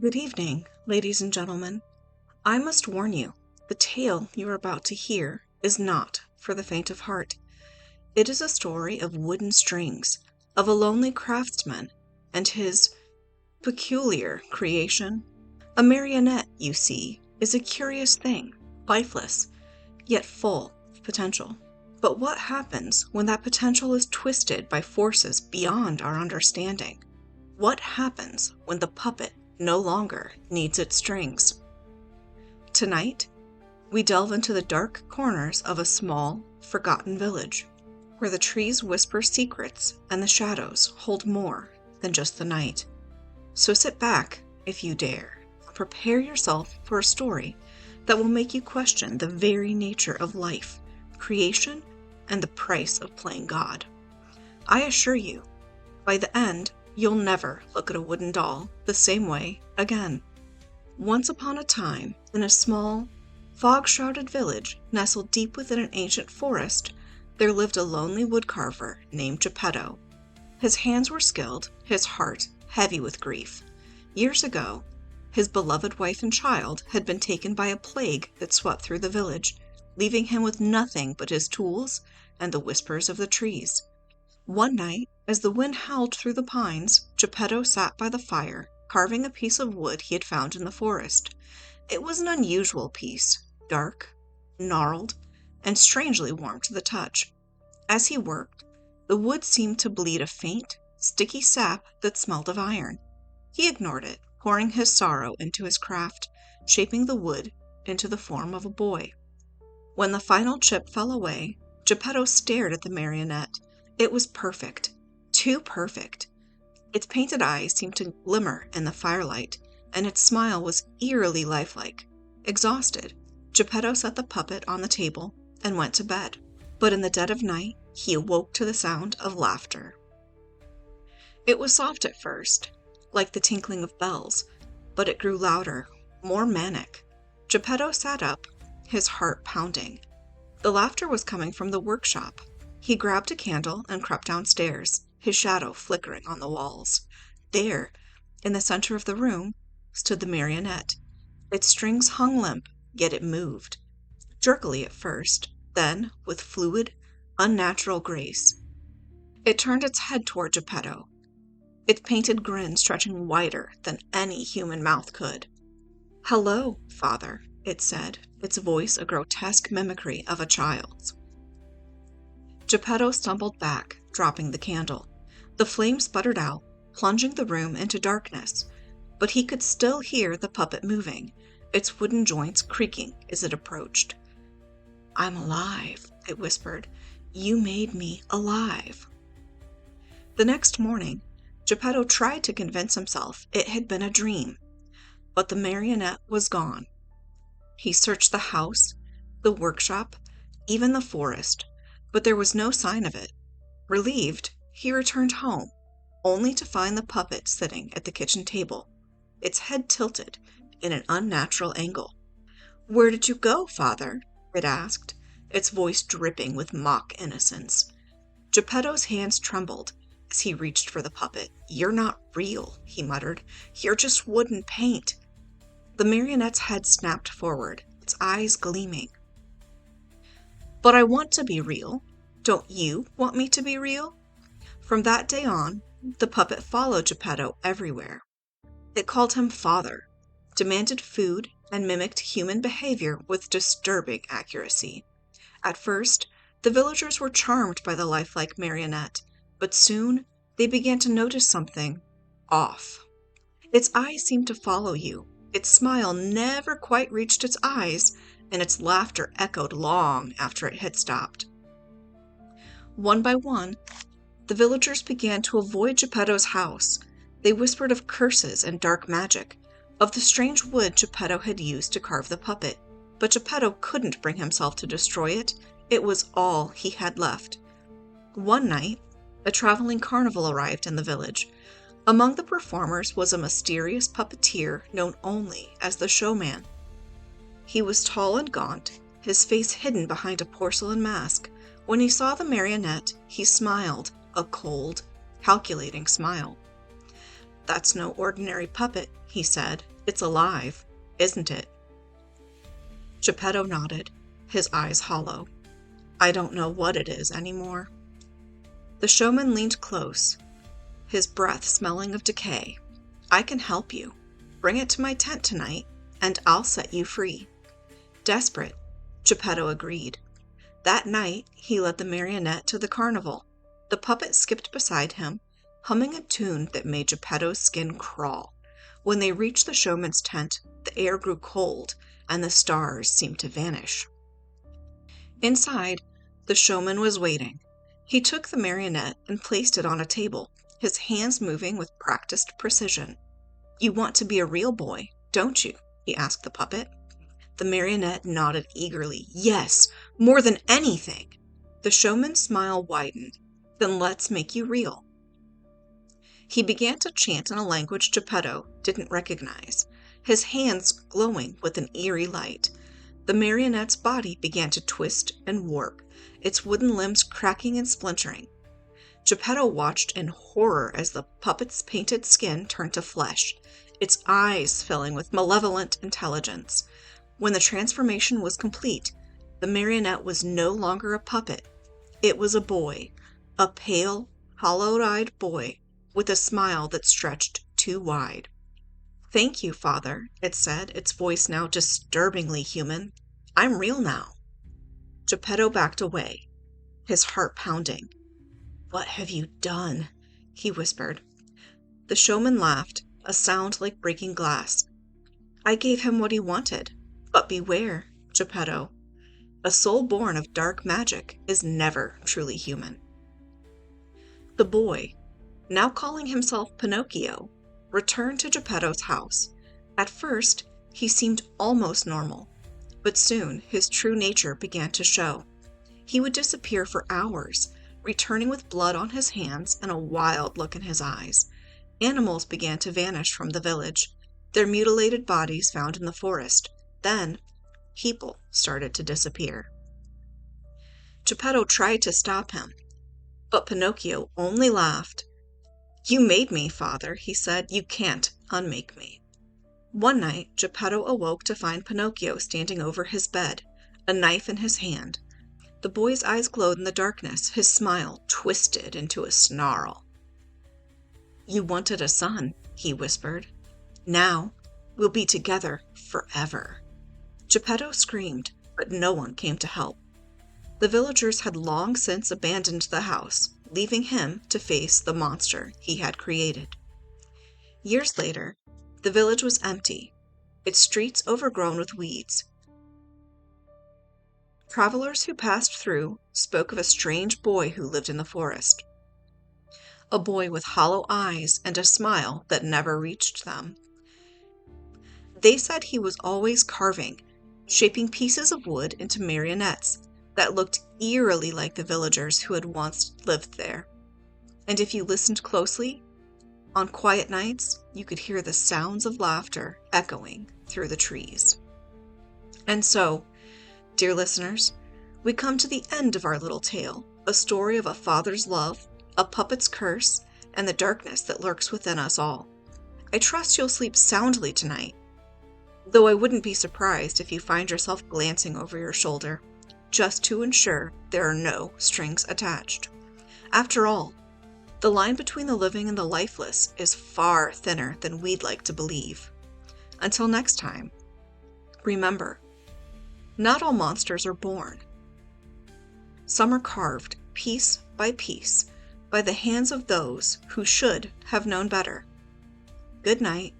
Good evening, ladies and gentlemen. I must warn you, the tale you are about to hear is not for the faint of heart. It is a story of wooden strings, of a lonely craftsman and his peculiar creation. A marionette, you see, is a curious thing, lifeless, yet full of potential. But what happens when that potential is twisted by forces beyond our understanding? What happens when the puppet no longer needs its strings? Tonight, we delve into the dark corners of a small, forgotten village, where the trees whisper secrets and the shadows hold more than just the night. So sit back, if you dare, and prepare yourself for a story that will make you question the very nature of life, creation, and the price of playing God. I assure you, by the end, you'll never look at a wooden doll the same way again. Once upon a time, in a small, fog-shrouded village nestled deep within an ancient forest, there lived a lonely woodcarver named Geppetto. His hands were skilled, his heart heavy with grief. Years ago, his beloved wife and child had been taken by a plague that swept through the village, leaving him with nothing but his tools and the whispers of the trees. One night, as the wind howled through the pines, Geppetto sat by the fire, carving a piece of wood he had found in the forest. It was an unusual piece, dark, gnarled, and strangely warm to the touch. As he worked, the wood seemed to bleed a faint, sticky sap that smelled of iron. He ignored it, pouring his sorrow into his craft, shaping the wood into the form of a boy. When the final chip fell away, Geppetto stared at the marionette. It was perfect, too perfect. Its painted eyes seemed to glimmer in the firelight, and its smile was eerily lifelike. Exhausted, Geppetto set the puppet on the table and went to bed. But in the dead of night, he awoke to the sound of laughter. It was soft at first, like the tinkling of bells, but it grew louder, more manic. Geppetto sat up, his heart pounding. The laughter was coming from the workshop. He grabbed a candle and crept downstairs, his shadow flickering on the walls. There, in the center of the room, stood the marionette. Its strings hung limp, yet it moved. Jerkily at first, then, with fluid, unnatural grace. It turned its head toward Geppetto, its painted grin stretching wider than any human mouth could. "Hello, father," it said, its voice a grotesque mimicry of a child's. Geppetto stumbled back, dropping the candle. The flame sputtered out, plunging the room into darkness, but he could still hear the puppet moving, its wooden joints creaking as it approached. "I'm alive," it whispered. "You made me alive." The next morning, Geppetto tried to convince himself it had been a dream, but the marionette was gone. He searched the house, the workshop, even the forest, but there was no sign of it. Relieved, he returned home, only to find the puppet sitting at the kitchen table, its head tilted in an unnatural angle. "Where did you go, father?" it asked, its voice dripping with mock innocence. Geppetto's hands trembled as he reached for the puppet. "You're not real," he muttered. "You're just wood and paint." The marionette's head snapped forward, its eyes gleaming. "But I want to be real. Don't you want me to be real?" From that day on, the puppet followed Geppetto everywhere. It called him father, demanded food, and mimicked human behavior with disturbing accuracy. At first, the villagers were charmed by the lifelike marionette, but soon they began to notice something off. Its eyes seemed to follow you. Its smile never quite reached its eyes, and its laughter echoed long after it had stopped. One by one, the villagers began to avoid Geppetto's house. They whispered of curses and dark magic, of the strange wood Geppetto had used to carve the puppet. But Geppetto couldn't bring himself to destroy it. It was all he had left. One night, a traveling carnival arrived in the village. Among the performers was a mysterious puppeteer known only as the showman. He was tall and gaunt, his face hidden behind a porcelain mask. When he saw the marionette, he smiled, a cold, calculating smile. "That's no ordinary puppet," he said. "It's alive, isn't it?" Geppetto nodded, his eyes hollow. "I don't know what it is anymore." The showman leaned close, his breath smelling of decay. "I can help you. Bring it to my tent tonight, and I'll set you free." Desperate, Geppetto agreed. That night, he led the Marionette to the carnival. The puppet skipped beside him, humming a tune that made Geppetto's skin crawl. When they reached the showman's tent, the air grew cold, and the stars seemed to vanish. Inside, the showman was waiting. He took the Marionette and placed it on a table, his hands moving with practiced precision. "You want to be a real boy, don't you?" he asked the puppet. The Marionette nodded eagerly. "Yes, more than anything." The showman's smile widened. "Then let's make you real." He began to chant in a language Geppetto didn't recognize, his hands glowing with an eerie light. The Marionette's body began to twist and warp, its wooden limbs cracking and splintering. Geppetto watched in horror as the puppet's painted skin turned to flesh, its eyes filling with malevolent intelligence. When the transformation was complete, the Marionette was no longer a puppet. It was a boy, a pale, hollow-eyed boy with a smile that stretched too wide. "Thank you, Father," it said, its voice now disturbingly human. "I'm real now." Geppetto backed away, his heart pounding. "What have you done?" he whispered. The showman laughed, a sound like breaking glass. "I gave him what he wanted. But beware, Geppetto. A soul born of dark magic is never truly human." The boy, now calling himself Pinocchio, returned to Geppetto's house. At first, he seemed almost normal, but soon his true nature began to show. He would disappear for hours, returning with blood on his hands and a wild look in his eyes. Animals began to vanish from the village, their mutilated bodies found in the forest. Then, people started to disappear. Geppetto tried to stop him, but Pinocchio only laughed. "You made me, Father," he said. "You can't unmake me." One night, Geppetto awoke to find Pinocchio standing over his bed, a knife in his hand. The boy's eyes glowed in the darkness, his smile twisted into a snarl. "You wanted a son," he whispered. "Now we'll be together forever." Geppetto screamed, but no one came to help. The villagers had long since abandoned the house, leaving him to face the monster he had created. Years later, the village was empty, its streets overgrown with weeds. Travelers who passed through spoke of a strange boy who lived in the forest. A boy with hollow eyes and a smile that never reached them. They said he was always carving, shaping pieces of wood into marionettes that looked eerily like the villagers who had once lived there. And if you listened closely, on quiet nights, you could hear the sounds of laughter echoing through the trees. And so, dear listeners, we come to the end of our little tale, a story of a father's love, a puppet's curse, and the darkness that lurks within us all. I trust you'll sleep soundly tonight, though I wouldn't be surprised if you find yourself glancing over your shoulder, just to ensure there are no strings attached. After all, the line between the living and the lifeless is far thinner than we'd like to believe. Until next time, remember, not all monsters are born. Some are carved piece by piece by the hands of those who should have known better. Good night.